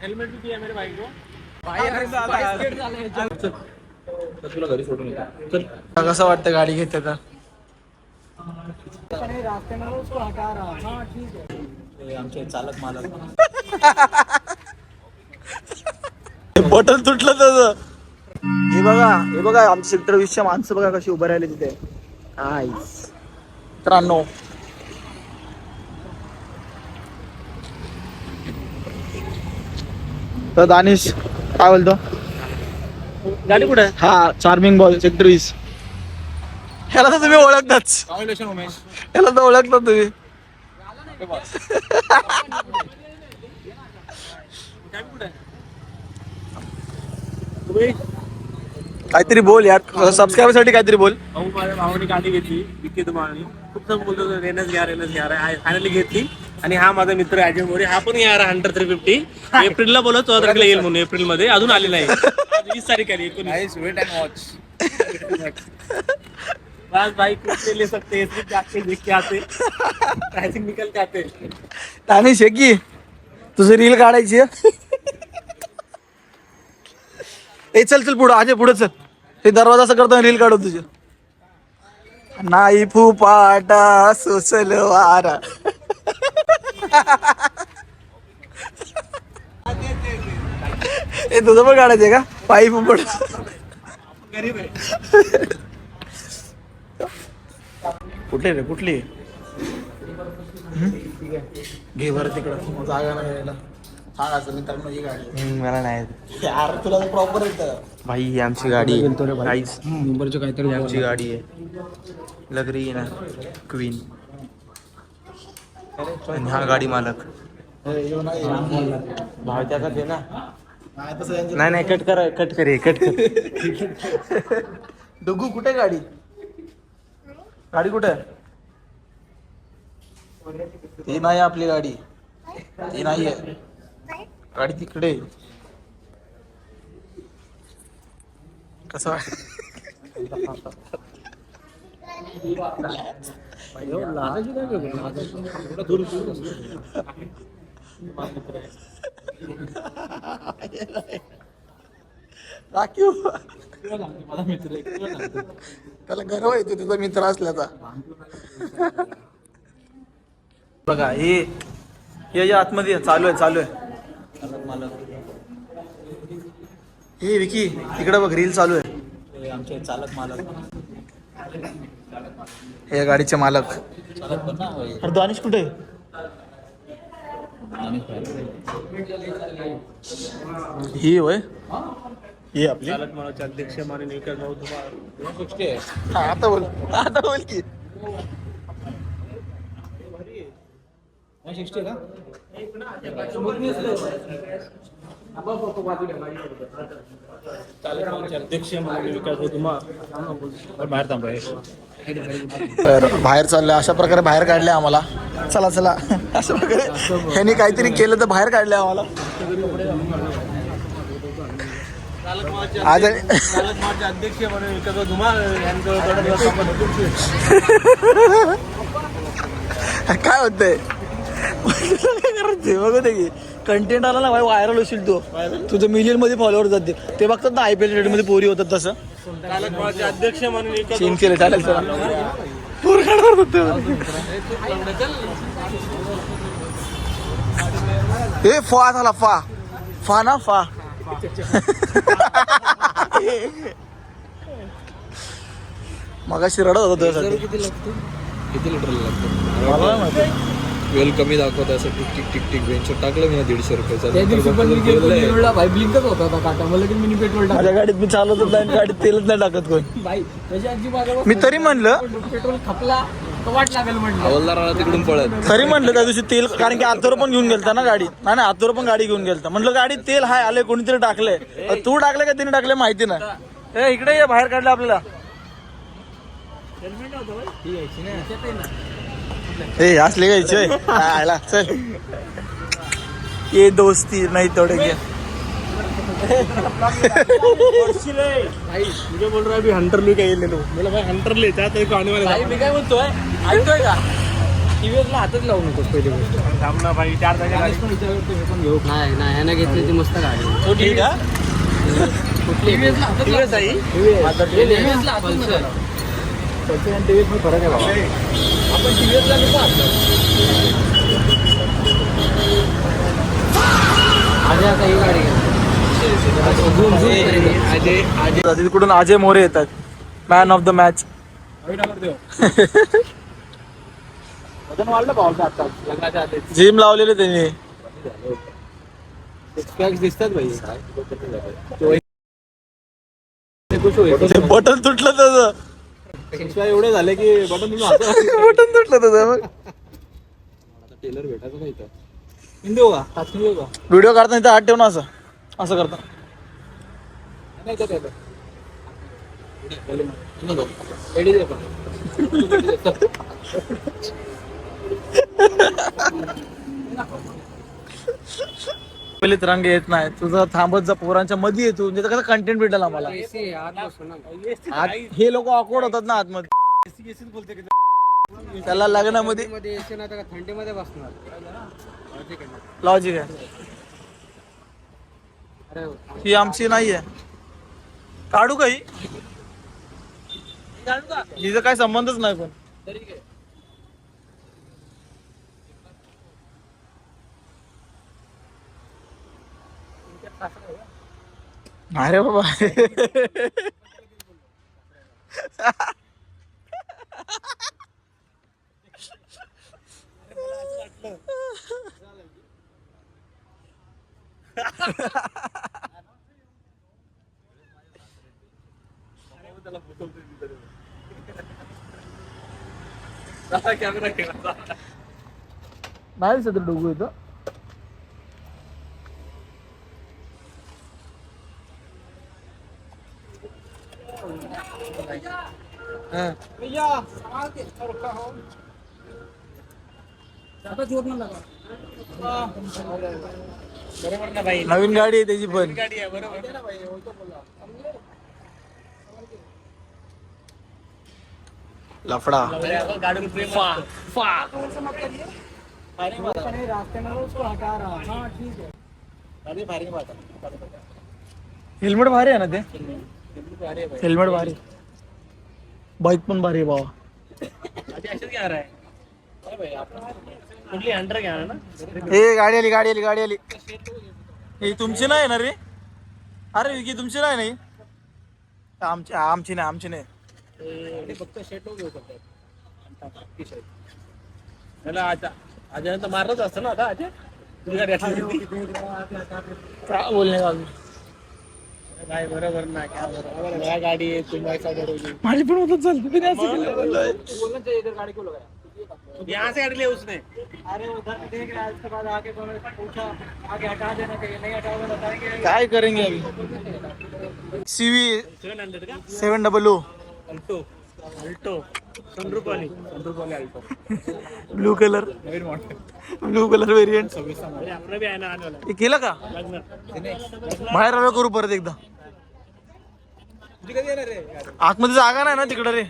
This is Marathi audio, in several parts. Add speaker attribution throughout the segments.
Speaker 1: हेल्मेट भी दिया मेरे भाई को.
Speaker 2: तुला घरी सोडून येतो. चल.
Speaker 3: कसं वाटतं गाडी घेते तर?
Speaker 2: आमचे चालक मालक
Speaker 3: बटन तुटलं त्याचं. हे बघा आमच्या सेक्टर 20च्या माणसं बघा कशी उभं राहिले तिथे. मित्रांनो तर दानिश काय बोलतो?
Speaker 1: गाडी कुठे आहे?
Speaker 3: हा चार्मिंग बॉल सेक्टर 20. ह्याला तर तुम्ही ओळखताच.
Speaker 2: उमेश.
Speaker 3: ह्याला तर ओळखता तुम्ही. काहीतरी बोल यार, सबस्क्राईबर साठी काहीतरी बोल.
Speaker 1: माझ्या भावाने गाडी घेतली विकी तुम्हाला खूप जण बोलतो रेनस घ्या फायनली घेतली. आणि हा माझा मित्र अजय मोरे, हा पण यार हंटर 350 एप्रिलला बोलत 14 तारखेला येईल म्हणून. एप्रिल मध्ये अजून आले नाही. 20 तारीख आली. 19
Speaker 2: वेट अँड वॉच.
Speaker 1: बस भाई कुछ ले सकते हैं, सिर्फ जाके देख के आते, प्राइसिंग निकल के आते.
Speaker 3: दानिश हे की तुझं रील काढायची आहे? ए चल पुढं अजय पुढं चल. हे दरवाजा असं करतो रील काढू तुझे. नाही फुपाटा सोसल वारा. हे तुझं पण काढायचंय का? पायी फुपट
Speaker 1: गरीब आहे.
Speaker 3: कुठले रे कुठली? घे बरं तिकडं, जागा नाही यायला. सांगायचं मित्रांनो ही गाडी
Speaker 2: मला नाही
Speaker 3: यार, तुला प्रॉपर येतं
Speaker 2: भाई. ही आमची गाडी आहे.
Speaker 1: नंबरचं काहीतरी
Speaker 2: आमची गाडी आहे. लग्री ना क्वीन. आणि हा गाडी मालक भाव त्याचा दे ना. नाही कट कर कट.
Speaker 3: डुगू कुठे गाडी? गाडी कुठे? ती नाही आपली गाडी, ती नाहीये गाडी तिकडे. कसं राखीव त्याला गर्व येतो तुझा मित्र असल्याचा. बघा हे आतमध्ये चालू आहे. हे विकी तिकडे बघ रील चालू आहे.
Speaker 2: आमचे चालक मालक.
Speaker 3: हे गाडीचे मालक. अरे दानिश कुठे? ही होय ही आपली
Speaker 1: चालक मालक अध्यक्ष माननीय विकास भाऊ तुम्हाला.
Speaker 3: हा, आता बोल की.
Speaker 1: चालक मालक अध्यक्ष माननीय विकास भाऊ तुम्हाला बाहेर थांबाय.
Speaker 3: तर बाहेर चाललंय, अशा प्रकारे बाहेर काढले आम्हाला. चला अशा प्रकारे ह्यांनी काहीतरी केलं तर बाहेर काढले आम्हाला. आज
Speaker 1: चालक मालक अध्यक्ष माननीय विकास भाऊ तुम्हाला
Speaker 3: काय होतंय? बघू दे की कंटेंट आला ना भाई, व्हायरल होशील तू. तुझं मिलियन मध्ये फॉलोअर जाते. ते बघतात ना IPL रेड मध्ये पोरी होतात तसं.
Speaker 1: चालक मालक अध्यक्ष माननीय विकास
Speaker 3: सीन केलं चालेल. हे फा झाला फा ना फा. मगाशी रडत होता तुझ्यासाठी.
Speaker 2: किती लिटरला लागतं? वेल कमी दाखवत असं टिक बेंचवर टाकलं मी 150 रुपयाचा.
Speaker 3: माझ्या गाडीत मी चालवतच नाही, गाडीत तेलच नाही टाकत कोण. मी तरी म्हणलं
Speaker 1: पेट्रोल खपला वाट लागेल म्हणलं.
Speaker 2: हवालदाराला तिकडून पळत.
Speaker 3: तरी म्हणलं त्या दिवशी तेल, कारण की आतोर पण घेऊन गेलता ना गाडी. नाही आतोर पण गाडी घेऊन गेलता. म्हटलं गाडीत तेल हाय, आले कोणीतरी टाकले. तू टाकले का तिने टाकले माहिती ना. ए इकडे ये, बाहेर काढलं आपल्याला. हे असले घ्यायचे चल. ये दोस्ती नाही थोडे घे.
Speaker 1: मुझे बोल रहा है अभी हंटर ले के ले लो. बोला भाई हंटर ले जाते आने वाले.
Speaker 3: मी काय म्हणतोय ऐकतोय का?
Speaker 2: टीव्हीवर हातच लावू नकोस पहिली गोष्ट.
Speaker 1: थांब ना भाई 4 जागा गाडी.
Speaker 2: पण विचारतो हे पण घेऊ.
Speaker 4: नाही नाही यानं घेतली ती मस्त गाडी
Speaker 1: तो ठीक आहे.
Speaker 2: टीव्हीला हातच
Speaker 1: TVS आहे?
Speaker 2: टीव्हीला हातच नका लावू. पल्सर आणि टीव्हीएस मध्ये फरक आहे बाबा. आपण टीव्हीएसला नको हात लावू.
Speaker 4: आधी आता ही गाडी घेतली.
Speaker 3: तिकडून अजय मोरे येतात, मॅन ऑफ द मॅच.
Speaker 2: वजन वाढलं पावसा आता लग्नाच्या आधी.
Speaker 3: जिम लावलेले त्यांनी.
Speaker 2: पॅक्स दिसतात भाई.
Speaker 3: बटन तुटलं त्याचं.
Speaker 2: एवढे झाले की बटन तुम्ही हातात.
Speaker 3: बटन तुटलं त्याचं मग.
Speaker 2: टेलर भेटायचं का इथं? देऊ का टाचून देऊ का?
Speaker 3: व्हिडिओ काढताना इथं हात ठेवून असं असं करता.
Speaker 2: नाही तर टेलर रेडी दे पण.
Speaker 3: पहिले तिरंगे येत नाही, तुझं थांबत जा पोरांच्या मध्ये येतो म्हणजे कसं कंटेंट भेटेल आम्हाला.
Speaker 4: AC आत बसू ना.
Speaker 3: हे लोक ऑकवर्ड होतात ना आतमध्ये. त्याला लग्नामध्ये
Speaker 4: मध्ये AC नाही तर थंडीमध्ये बसणार.
Speaker 3: लॉजिक आहे. ही आमची नाहीये. काढू काही हिचा काय संबंधच नाही पण. अरे बाबा नाही दिसत डोगू इथं.
Speaker 1: बरोबर ना भाई.
Speaker 3: नवीन गाडी आहे त्याची पण.
Speaker 1: गाडी आहे बरोबर.
Speaker 3: लफडा.
Speaker 1: गाडी प्रेम.
Speaker 3: हेल्मेट भारी आहे ना ते. हेल्मेट भारी. बाईक पण भारी आहे बाबा.
Speaker 1: आधी अशीच घेणार आहे. कुठली हंटर घेणार ना.
Speaker 3: ए गाडी आली गाडी आली गाडी आली. ही तुमची नाही ना रे. अरे विकी तुमची नाही नाही. आमची आमची नाही आमची नाही.
Speaker 2: फक्त शेट घेऊ शकतात.
Speaker 1: त्याला अजय तर मारलंच असतं ना आता अजय. तुझी गाडी असली
Speaker 3: काय बोलणे का
Speaker 1: काय बरोबर ना काय बरोबर. या गाडी आहे तुम्हाला ठरवली.
Speaker 3: माझी पण होतच चालते तुम्ही असं केलं.
Speaker 2: बोलना चाहिए इधर गाड़ी क्यों लगाया?
Speaker 1: यहाँ से गाड़ी ले उसने.
Speaker 2: अरे उधर देख रहा है उसके बाद आगे पूछा आगे हटा देना चाहिए नहीं हटाओगे बताएंगे.
Speaker 3: काय करेंगे अभी. CV
Speaker 1: 700 का
Speaker 3: 700
Speaker 1: अल्टो. अल्टो सनरूफ वाली Alto.
Speaker 3: Blue colour blue colour variant.
Speaker 1: अरे आपलं बी आहे ना आने वाला.
Speaker 3: हे केलं का
Speaker 1: लग्न.
Speaker 3: बाहेर आलो करू परत एकदा. आतमध्ये जागा नाही ना तिकडं रे.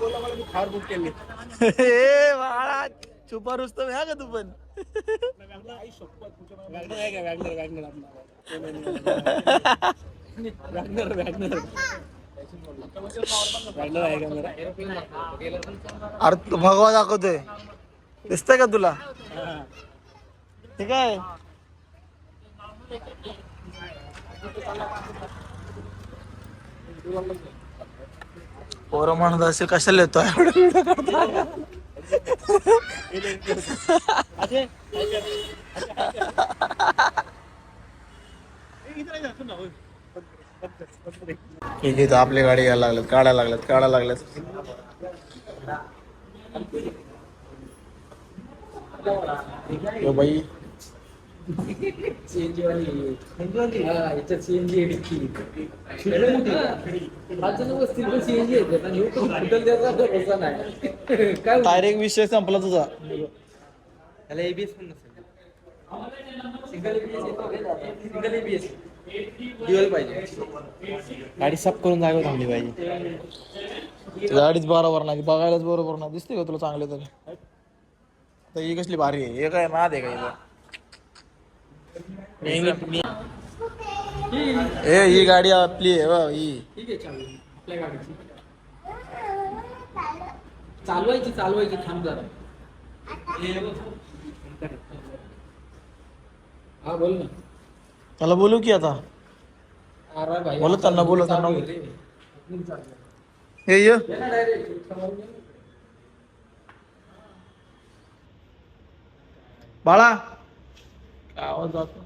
Speaker 2: बोला मला मी थार बुक केली.
Speaker 3: ए बाळा छुपा रुस्तम ह्या का तू पण.
Speaker 1: वॅगनर आहे का वॅगनर वॅगनर आपला. वॅगनर वॅगनर वॅगनर आहे का मेरा.
Speaker 3: अरे तू भगवा दाखवतोय दिसतंय का तुला. ठीक आहे. पोरं म्हणत असेल कशाला येतोय ठीक आहे. आपली गाडी घ्यायला लागल्यात काढायला लागल्यात. यो बाई
Speaker 4: सीएनजी वाली याच्यात सीएनजी आहे डिक्की. पाच जण बसतील पण सीएनजी येते आणि ह्यो पण फुटल द्यायचा भरोसा नाही. काय
Speaker 3: डायरेक्ट विषय संपला तुझा.
Speaker 4: त्याला एबीएस पण नसेल. सिंगल एबीएस येतो. सिंगल एबीएस ड्युअल पाहिजे. गाडी सब करून जागेवर थांबली पाहिजे.
Speaker 3: गाडीच बरोबर नाही बघायलाच बरोबर नाही दिसते का तुला चांगले तरी तर ही कसली भारी आहे हे काय नाद आहे का हिचं? ए ही गाडी आपली आहे बा, ही
Speaker 4: ठीक आहे चालू आपल्या गाडीची चालवायची थांब जरा हा बोल ना
Speaker 3: त्याला बोलू की आता
Speaker 4: अरे भाई
Speaker 3: बोलत त्यांना बोलत त्यांना हे ये बाळा काय आवाज जातो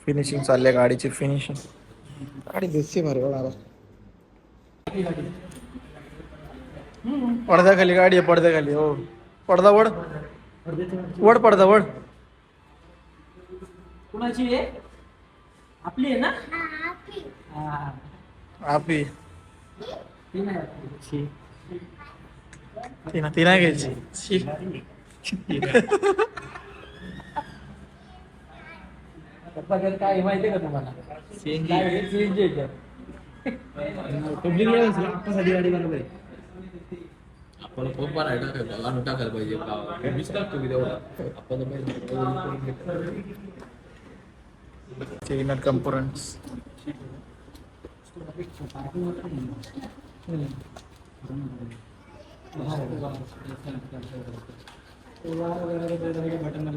Speaker 3: फिनिशिंग चालली आहे गाडीची फिनिशिंग गाडी दिसते भारी बघा पडद्याखाली गाडी आहे पडद्याखाली हो पडदा वड वड पडदा वड
Speaker 4: कुणाची आहे आपली आहे ना हा
Speaker 3: आपी
Speaker 4: ती नाही आपली.
Speaker 3: ती नाही घ्यायची शी.
Speaker 4: पप्पा घर काय आहे माहिती आहे का तुम्हाला CNG आहे. पब्लिक आपल्यासाठी गाडी बनवली
Speaker 2: आपण खूप टाकायला आणून टाकायला पाहिजे मीच टाकतो की तेवढा आपण
Speaker 3: इनर कंपोनंट्स
Speaker 4: बटन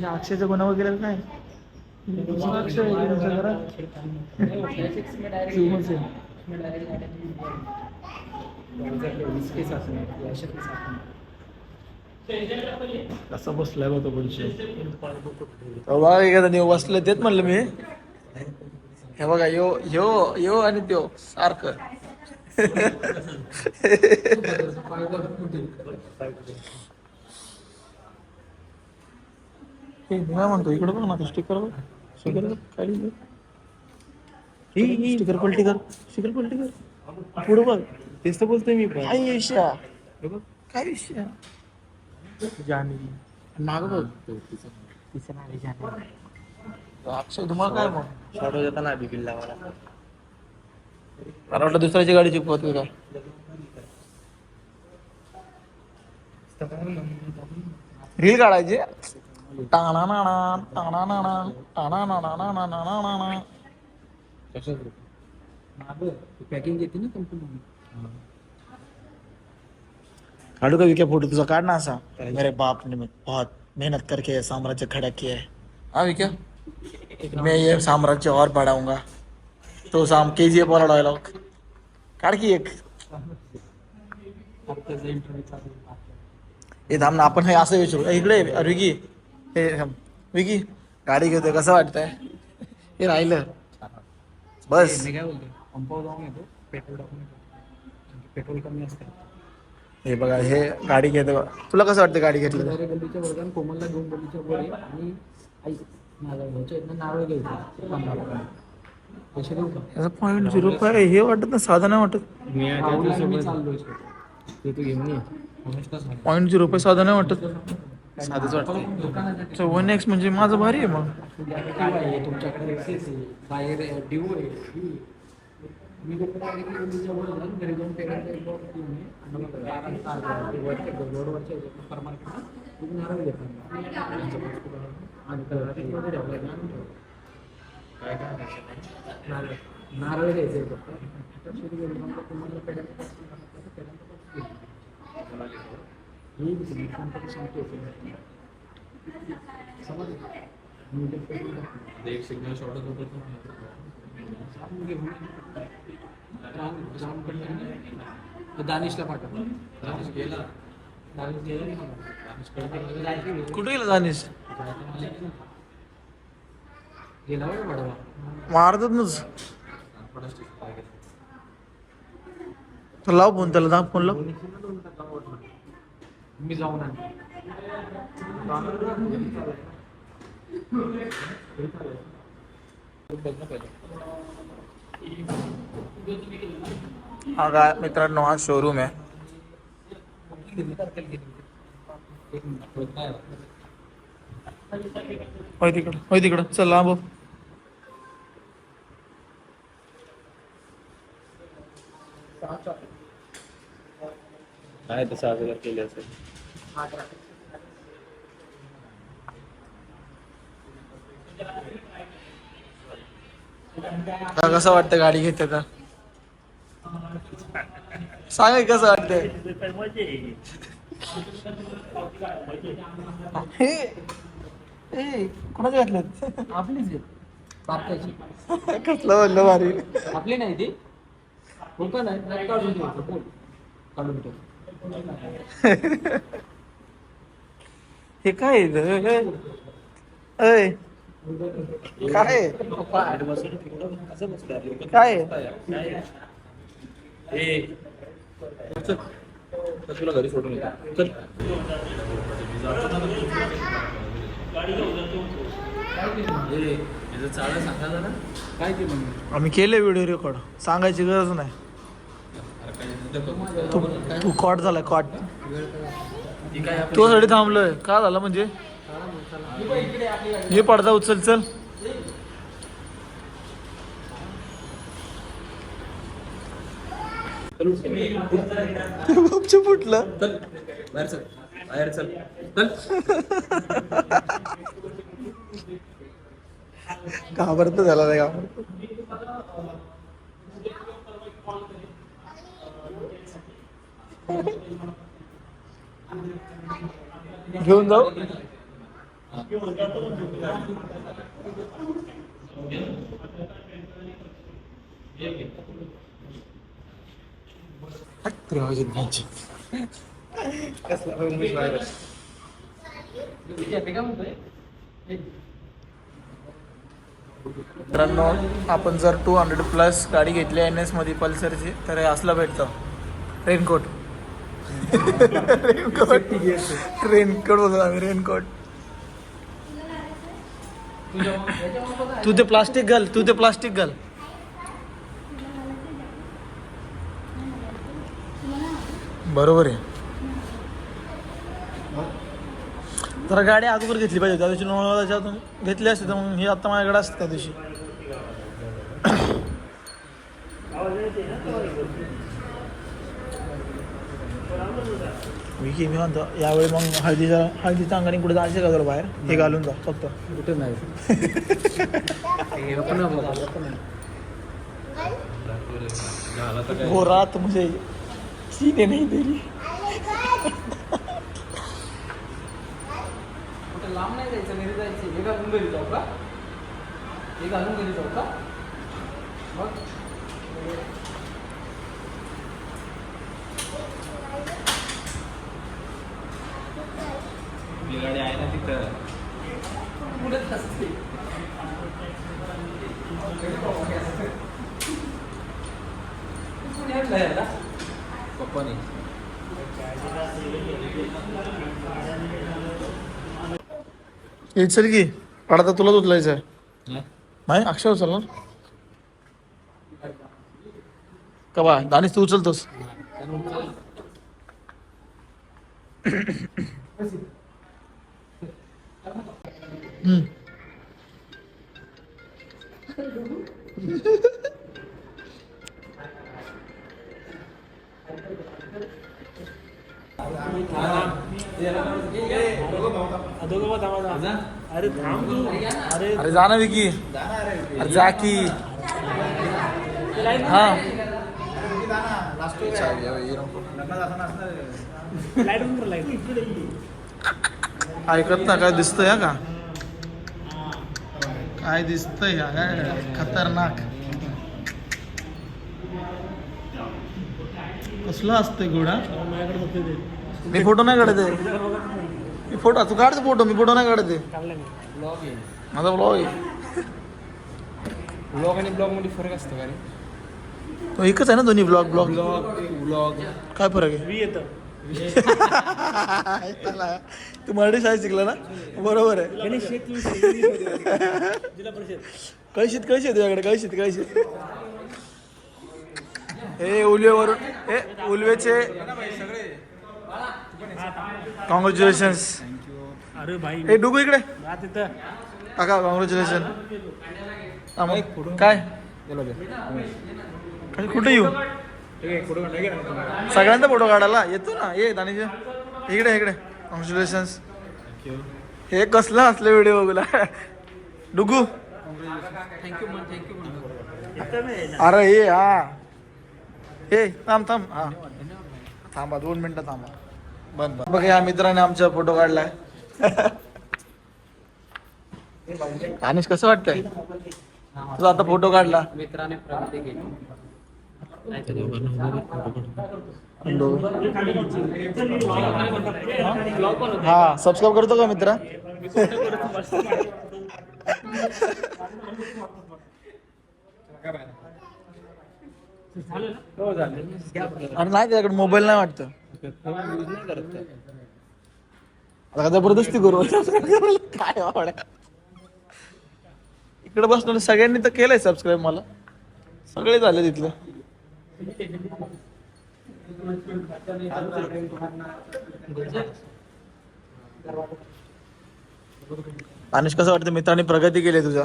Speaker 3: अक्षयचं गुन्हा वगैरे काय कसं बसलाय बघ तो पुढचे बघा एखादा बसलं तेच म्हणलं मी हे बघा यो यो यो आणि त्यो सारखं काय म्हणतो इकडे बघ ना स्टिकर स्टिकर काढी स्टिकर पलटी कर स्टिकर पलटी कर पुढं बघ तेच तर बोलतोय मी काय विषय काय विषय माग बघ तिचं नाव जाने अक्षय तुम्हाला काय मग सोडव देता ना बिपिनला मला वाटलं दुसऱ्याची गाडी चुकवत काय रील काढायची टाणा नाणा टाणा नाणा टाणा नाणा नाणा नाणा नाणा
Speaker 4: पॅकिंग येते ना कंपनी
Speaker 3: काढू का विक्या फोटो तुझा काढ ना असा मेरे बाप ने बहुत मेहनत करके साम्राज्य खड़ा किया है हाँ विक्या मैं ये साम्राज्य और बढ़ाऊंगा तो KGF वाला डायलॉग काढ की एक हे थांब ना आपण हे असं विचारू इकडे विकी हे विकी गाडी घेतोय कसं वाटतंय हे राहिलं बस
Speaker 4: मी काय बोलतो पंपावर जाऊन येतो पेट्रोल टाकून येतो पेट्रोल कमी असतं
Speaker 3: हे बघा हे गाडी घेतो तुला कसं वाटतं गाडी घेतलं
Speaker 4: गल्लीच्या वर्गात कोमलला घेऊन गल्लीच्या वर ये आणि आई नारळ घ्यायचं पैसे देऊ का
Speaker 3: .05 हे वाटत ना साधं नाही वाटत
Speaker 4: मी चाललोय ते तू घेऊन ये
Speaker 3: .05 साधं नाही वाटत साधंच वाटतं 1x म्हणजे माझं भारी आहे मग
Speaker 4: तुमच्याकडे बाहेर डिओ आहे मी गल्लीच्या वर जाऊन घरी जाऊन रोडवरच्या परमार्केट नारळ घेतात नारळ घ्यायचे
Speaker 2: एक सिग्नल शॉर्टच होतं
Speaker 4: दानिशला पाठव
Speaker 2: दानिश गेला
Speaker 4: दानिश गेला
Speaker 3: कुठे गेला जाणीस
Speaker 4: गेला बडवा
Speaker 3: मारतात नच तर लाव फोन त्याला दाब फोन लाव
Speaker 4: मी जाऊन
Speaker 2: बघ ना पहिलं.
Speaker 3: हा काय मित्रांनो, हा शोरूम आहे. होय तिकडं चल लांब.
Speaker 1: काय तसं अगोदर केले असेल.
Speaker 3: कसं वाटतं गाडी घेते तर? सांगा कसं वाटतंय? कोणाचे घातलेत?
Speaker 4: आपलीच आहे पार्काची.
Speaker 3: कसलं म्हणलं भारी.
Speaker 4: आपली नाही ती होतं नाही काढून ठेवतो बोल काढून ठेव.
Speaker 3: हे काय आहे? अय काय आहे? काय आहे?
Speaker 2: तर तुला घरी सोडून येतो. चल.
Speaker 4: काय ते म्हणून
Speaker 3: आम्ही केले व्हिडिओ रेकॉर्ड, सांगायची गरज नाही. तू कॉट झालाय कॉट. तुझ्यासाठी थांबलोय. का झालं म्हणजे? हे पडदा उचल चल. फुटलं.
Speaker 2: चल बाहेर चल. बाहेर चल. चल.
Speaker 3: घाबरत झाला नाही. घाबरत घेऊन जाऊ. मित्रांनो, आपण जर 200+ गाडी घेतली NS मध्ये पल्सरची तर हे असलं भेटतं. रेनकोट. रेनकोट बोलतो आम्ही. रेनकोट. तू ते प्लास्टिक घाल. बरोबर आहे. जरा गाडी अगोदर घेतली पाहिजे. त्या दिवशी त्याच्यातून घेतली असते तर मग ही आता माझ्याकडे असते त्या दिवशी. मी म्हणतो यावेळी मग हळदीच्या अंगाने कुठे जायचं का जरा बाहेर? हे घालून जा फक्त.
Speaker 4: कुठे नाही
Speaker 3: घोरात म्हणजे सीने नाही दिली.
Speaker 4: कुठे लांब नाही जायचं, घरी जायचं. हे घालून घरी जाऊ का? हे घालून घरी जाऊ का? मग
Speaker 2: गाडी आहे ना तिथं.
Speaker 4: पुढेच असते.
Speaker 2: पप्पानी
Speaker 3: हे चल की पडदा तुलाच उचलायचं आहे. नाही अक्षय उचलणार का बा? दानिश तू उचलतोस.
Speaker 1: अरे थांब तू.
Speaker 3: अरे जा ना विकी. अरे जा की. हा ऐकत ना काय दिसतंय हा का? काय दिसतंय का? काय खतरनाक. कसलं असतंय घोडा? मी फोटो नाही काढत आहे. मी फोटो तू काढते फोटो, मी फोटो नाही काढत आहे.
Speaker 4: ब्लॉग आहे.
Speaker 3: माझा ब्लॉग आहे.
Speaker 4: ब्लॉग आणि ब्लॉग मध्ये फरक असतो का रे?
Speaker 3: तो एकच आहे ना दोन्ही ब्लॉग ब्लॉग.
Speaker 4: ब्लॉग
Speaker 3: काय फरक आहे?
Speaker 1: मी येतं.
Speaker 3: तू मराठी शाळेत शिकला ना? बरोबर आहे.
Speaker 1: गणेश शेठ जिल्हा परिषद.
Speaker 3: कळशीत तुझ्याकडे कळशीत हे उल्वेवरून हे उल्वेचे कॉंग्रॅच्युलेशन्स.
Speaker 1: अरे भाई
Speaker 3: हे डुगू इकडे
Speaker 1: जा तिथं.
Speaker 3: काका कॉंग्रॅच्युलेशन. काय कुठे येऊ सगळ्यांचा फोटो काढायला येतो ना. ये दानिश इकडे कॉंग्रॅच्युलेशन्स. हे कसलं असलं व्हिडिओ बघूला डुगू. अरे ये हा हे थांब हा थांबा 2 मिनिटं थांबा. बंद बघ या मित्राने आमचा फोटो काढलाय. दानिश कसं वाटतंय तुझा आता फोटो काढला.
Speaker 4: मित्राने प्रगती केली.
Speaker 3: हा सबस्क्राईब करतो का मित्रा. अरे नाही त्याच्याकडे मोबाईल नाही वाटतं. आता जबरदस्ती करू काय आवड्या. इकडे बसलो सगळ्यांनी तर केलंय सबस्क्राईब. मला सगळे झाले तिथले. अनुष कसं वाटतं मित्रांनी प्रगती केली तुझ्या.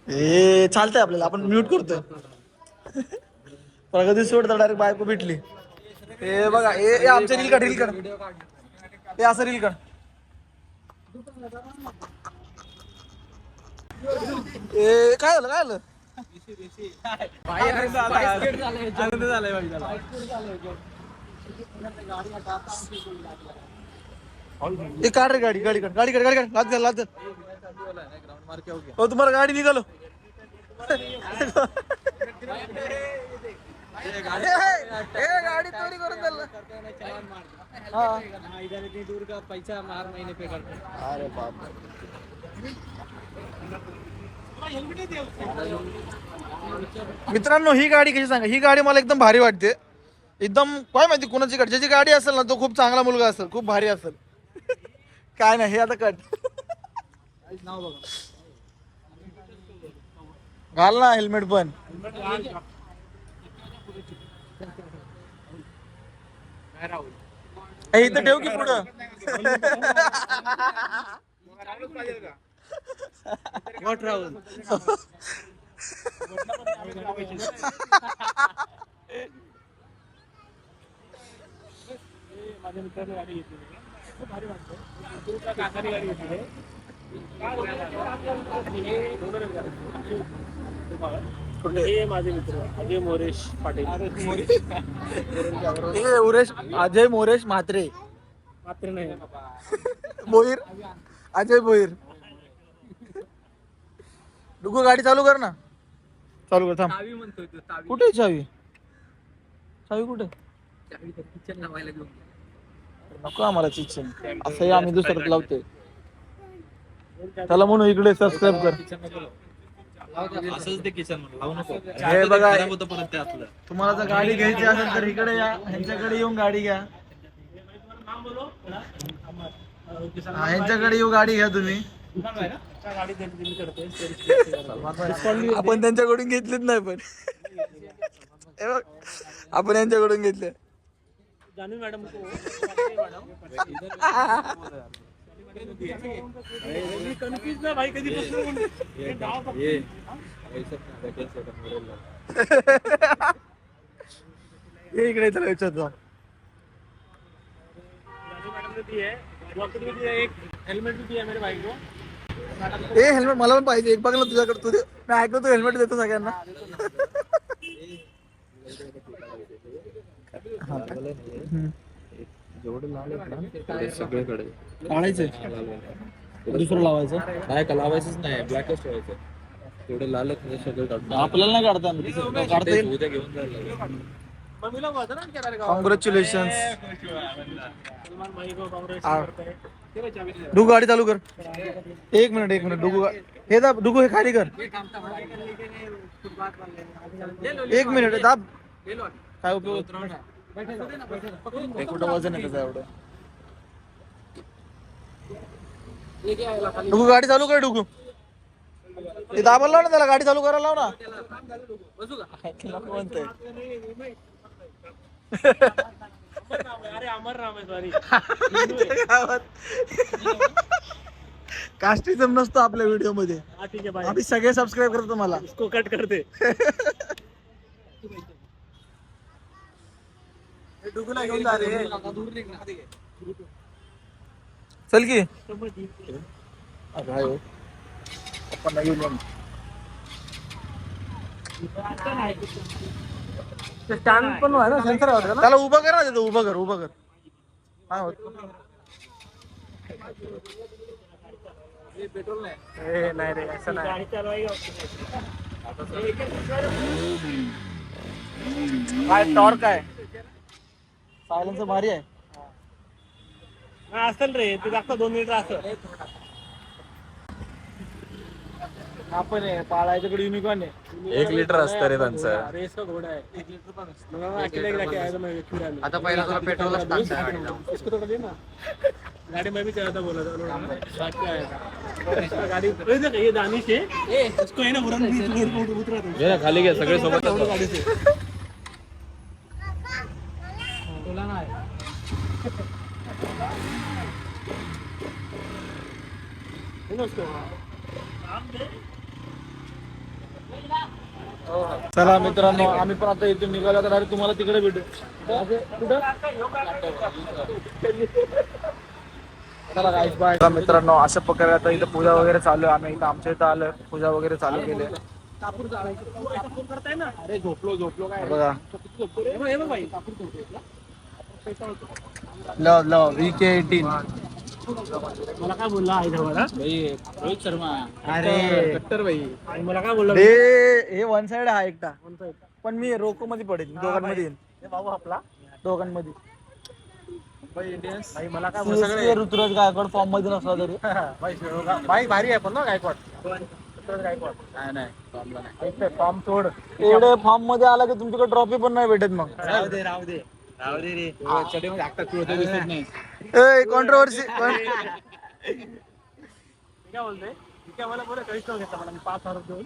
Speaker 3: ए चालतंय आपल्याला आपण म्यूट करतो. प्रगती सोडता डायरेक्ट बायको भेटली. हे बघा हे आमच्या रील काढ हे असं रील काढ. ए काय झालं
Speaker 4: आनंद झालाय बाई त्याला.
Speaker 3: ए काढ रे गाडी काढ लाद. हो तुम्हाला गाडी निघालो. गाडी चोरी करून दिला.
Speaker 4: दूर का पैसा मार महीने पे करते.
Speaker 3: अरे बाप. मित्रांनो ही गाडी कशी सांगा. ही गाडी मला एकदम भारी वाटते. एकदम काय माहिती कोणाची गाडी. ज्याची गाडी असेल ना तो खूप चांगला मुलगा असेल. खूप भारी असेल. काय नाही हे आता कट घाल ना हेल्मेट पण. इथं ठेव की पुढं.
Speaker 4: राहुल
Speaker 1: माझ्या मित्राने गाडी घेतली खूप भारी वाटतं. काकाने गाडी घेतली हे माझे मित्र अजय मोरेश पाटील.
Speaker 3: अजय मोरेश म्हात्रे
Speaker 1: मात्र नाही
Speaker 3: भोईर. अजय भोईर. डुगू गाडी चालू कर ना. चालू कर थांब.
Speaker 4: चावी म्हणतोय तो. चावी
Speaker 3: कुठे चावी कुठे.
Speaker 4: किचन लावायला घेऊन
Speaker 3: नको आम्हाला चिचन. असंही आम्ही दुसऱ्यात लावतोय. त्याला म्हणून इकडे सबस्क्राईब कर.
Speaker 2: असंच ते किचन लावू नको.
Speaker 3: हे बघा
Speaker 2: खराब होतं परत ते आपलं.
Speaker 3: तुम्हाला जर गाडी घ्यायची असेल तर इकडे या. ह्यांच्याकडे येऊन गाडी घ्या. ह्यांच्याकडे येऊन गाडी घ्या तुम्ही. आपण त्यांच्याकडून घेतलीच नाही पण हे बघ आपण यांच्याकडून घेतले.
Speaker 1: जानवी मॅडम कन्फ्युज ना भाई कधीपासून.
Speaker 3: हे इकडे चला विचारतो.
Speaker 1: एक हेल्मेट भी दिया मेरे भाई को.
Speaker 3: ए हेल्मेट मला पण पाहिजे. एक बघ ना तुझ्याकडे. तुझे मी ऐकलो तू हेल्मेट देतो सगळ्यांना.
Speaker 2: जेवढे लाल आहेत ना सगळीकडे
Speaker 3: काढायचंय दुसरं लावायचं.
Speaker 2: नाही का लावायचंच नाही. ब्लॅकच ठेवायचं. तेवढे लाल आहेत ना सगळे काढून.
Speaker 3: आपल्याला नाही काढता येणार. काढता येईल.
Speaker 2: उद्या घेऊन जायला.
Speaker 3: कॉंग्रॅच्युलेशन.
Speaker 1: सलमान भाई को कांग्रेस.
Speaker 3: डुगू गाडी चालू कर. एक मिनिट डुगू हे दाब. डुगू हे खाली कर. एक मिनिट दाब. काय उपयोग. एक कुठं वजन आहे त्याचं एवढं. डुगू गाडी चालू कर डुगू. ते दाबायला लाव ना त्याला, गाडी चालू करायला लाव ना. नको म्हणतोय.
Speaker 1: अरे अमर राम आहे सॉरी.
Speaker 3: कास्टिझम नसतो आपल्या व्हिडिओ मध्ये.
Speaker 1: हा ठीक आहे बाय.
Speaker 3: आम्ही सगळे सबस्क्राईब करतो मला.
Speaker 1: इसको कट करते. डुगूला घेऊन जा रे.
Speaker 3: चल की. आपण नाही घेऊन
Speaker 1: स्टँड पण आहे ना, सेन्सर आहे ना.
Speaker 3: त्याला उभं कर ना तिथं, उभं कर उभं कर. काय होत
Speaker 1: नाही रे असं नाही.
Speaker 3: काय टॉर्क आहे, सायलेन्सर भारी आहे.
Speaker 1: असेल रे ते जास्त 2 मीटर असं.
Speaker 3: आपण पाळायच्याकडे युनिकॉर्न आहे.
Speaker 2: 1 लिटर असतं रे त्यांचं.
Speaker 1: रेस का घोडा है. 1 लीटर पण असतं.
Speaker 2: आता पहिला तुला पेट्रोलच टाकता
Speaker 1: इसको थोड़ा दे ना. गाड़ी में भी चलाता बोला था साथ में आया था. गाड़ी ये दानिश है, इसको है ना उड़न उतरा था.
Speaker 2: खाली घ्या सगळे सोबत.
Speaker 1: गाड़ी से बोला ना.
Speaker 3: चला मित्रांनो, आम्ही पण आता इथून निघालो तर तुम्हाला तिकडे भेटू. चला गाईस बाय. मित्रांनो अशा प्रकारे आता इथं पूजा वगैरे चालू आहे. आम्ही इथं आमच्या इथं आलं, पूजा वगैरे चालू केली.
Speaker 1: अरे झोपलो काय
Speaker 3: बघा
Speaker 1: भाई.
Speaker 3: VK18
Speaker 1: मला काय बोलला आई जवळ
Speaker 4: रोहित शर्मा.
Speaker 3: अरे
Speaker 4: कट्टर भाई.
Speaker 1: आणि मला काय बोलला
Speaker 3: हे वन साइड हा एकटा, पण मी रोको मध्ये पडेल, दोघांमध्ये येईन.
Speaker 1: बाबू आपला
Speaker 3: दोघांमध्ये
Speaker 1: भाई मला काय
Speaker 3: CSK ऋतुराज गायकवाड फॉर्म मध्ये नसला तरी.
Speaker 1: भाई भारी आहे पण ना गायकवाड.
Speaker 3: नाही फॉर्म सोड. एवढे फॉर्म मध्ये आला की तुमच्याकडे ट्रॉफी पण नाही भेटत मग.
Speaker 4: राहू दे रे. चढीमध्ये आत्ता तुळजा दिसत नाही.
Speaker 3: कॉन्ट्रोवर्सी.
Speaker 1: काय बोलतोय ठीक आहे. मला बरं काहीच न घेता मला. मी 5,000 देऊन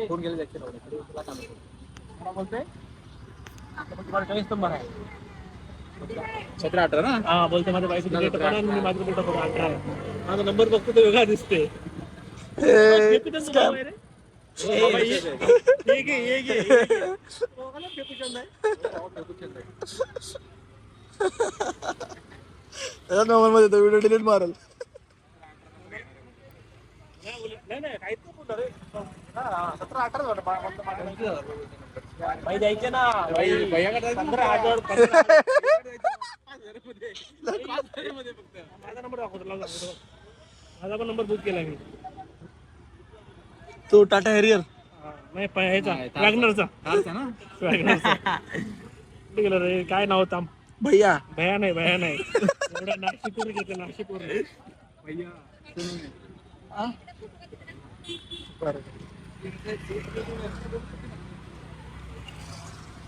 Speaker 4: फोन केला
Speaker 1: मला बोलतोय तुम्हाला 40 नंबर आहे.
Speaker 4: 17-18 ना.
Speaker 1: हा बोलते माझ्या बाईक डेट पण आहे. मी माझं डेट पण 18 आहे. माझा नंबर बघतो तो वेगळा दिसते.
Speaker 3: नॉर्मल मध्ये तो व्हिडिओ डिलीट मारल.
Speaker 1: नाही काहीच नाही बोलतो रे. 17-18 भाई द्यायचे ना भाई. 15,000 माझा नंबर दाखवतो. माझा पण नंबर बुक केला मी.
Speaker 3: तो टाटा हॅरियर
Speaker 1: नाही ह्याचा वॅगनरचा. गेलं रे काय नाव होतं.
Speaker 3: भैया.
Speaker 1: भया नाही एवढा नाशिकवरून घेतलं. नाशिकवरून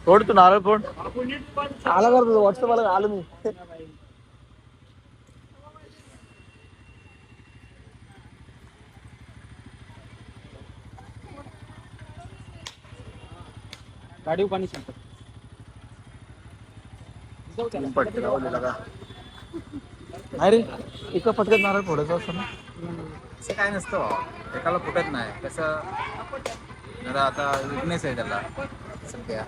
Speaker 3: फोड तू नारळ फोड. आला कर तुझं व्हॉट्सअप आला. आलो मी.
Speaker 4: गाडी पाणी सांगतात.
Speaker 3: नाही रे, एका फटक्यात नारळ फोडायचं असतं ना.
Speaker 2: असं काय नसतं, एकाला फुटत नाही. कसं जरा आता विकनेस आहे त्याला सध्या.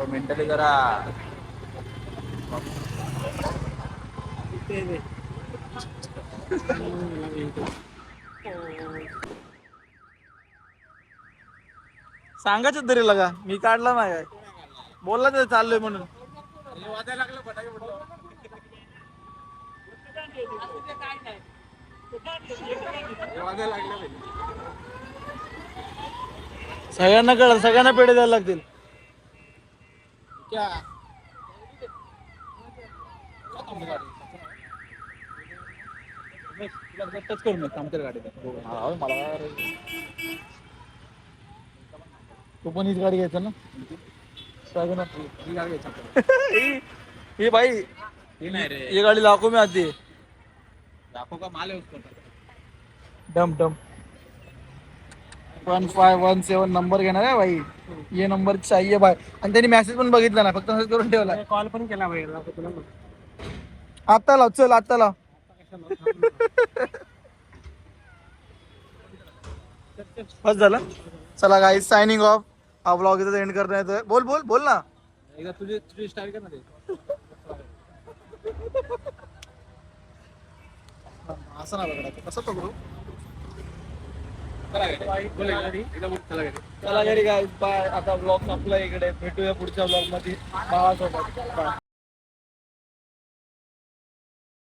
Speaker 2: मेंटली जरा
Speaker 3: सांगायचं तरी लगा, मी काढला नाही. बोलला तर चाललोय म्हणून. सगळ्यांना कळलं, सगळ्यांना पेढे द्यायला लागतील.
Speaker 4: टच करून थांबते गाडी.
Speaker 3: तू पण हीच गाडी घ्यायचं ना. ये भाई
Speaker 2: हे नाही रे
Speaker 3: ये गाड़ी लाखों में आती है
Speaker 2: लाखों का माल है उसका
Speaker 3: डम डम 1517 नंबर घेणार आहे भाई ये नंबर चाहिए भाई आणि त्यांनी मेसेज पण बघितला ना फक्त मेसेज करून ठेवला
Speaker 1: कॉल पण केला भाई तुला
Speaker 3: आता लाव चल आता लाव बस झालं चला गाईज सायनिंग ऑफ हा ब्लॉग इथं एंड करण्यात येतोय बोल बोल बोल ना
Speaker 2: एकदा तुझी स्टाईल कर ना ते
Speaker 3: असं ना बघा कसं पकडू चला घरी गाईज बाय आता ब्लॉग संपला इकडे भेटूया पुढच्या ब्लॉग मध्ये बाळासोबत बाय